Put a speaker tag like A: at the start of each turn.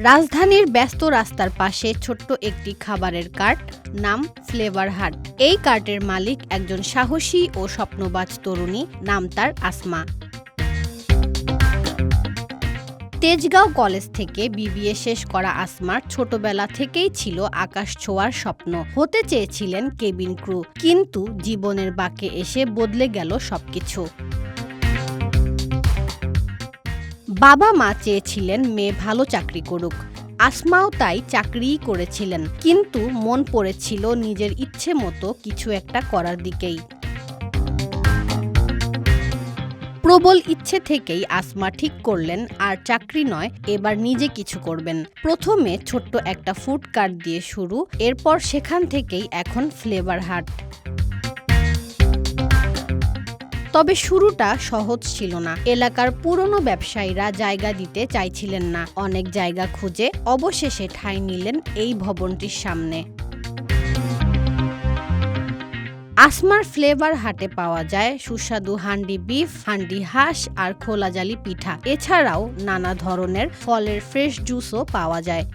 A: রাজধানীর ব্যস্ত রাস্তার পাশে ছোট্ট একটি খাবারের কার্ট, নাম ফ্লেভার হাট। এই কার্টের মালিক একজন সাহসী ও স্বপ্নবাজ তরুণী, নাম তার আসমা। তেজগাঁও কলেজ থেকে বিবিএ শেষ করা আসমার ছোটবেলা থেকেই ছিল আকাশ ছোঁয়ার স্বপ্ন। হতে চেয়েছিলেন কেবিন ক্রু, কিন্তু জীবনের বাঁকে এসে বদলে গেল সবকিছু। বাবা মা চেয়েছিলেন মেয়ে ভালো চাকরি করুক, আসমাও তাই চাকরিই করেছিলেন, কিন্তু মন পড়েছিল নিজের ইচ্ছে মতো কিছু একটা করার দিকেই। প্রবল ইচ্ছে থেকেই আসমা ঠিক করলেন আর চাকরি নয়, এবার নিজে কিছু করবেন। প্রথমে ছোট্ট একটা ফুড কার্ট দিয়ে শুরু, এরপর সেখান থেকেই এখন ফ্লেভার হাট। তবে শুরুটা সহজ ছিল না। এলাকার পুরনো ব্যবসায়ীরা জায়গা দিতে চাইছিলেন না। অনেক জায়গা খুঁজে অবশেষে ঠাঁই নিলেন এই ভবনটির সামনে। আসমার ফ্লেভার হাটে পাওয়া যায় সুস্বাদু হান্ডি বিফ, হান্ডি হাঁস আর খোলা জালি পিঠা। এছাড়াও নানা ধরনের ফলের ফ্রেশ জুসও পাওয়া যায়।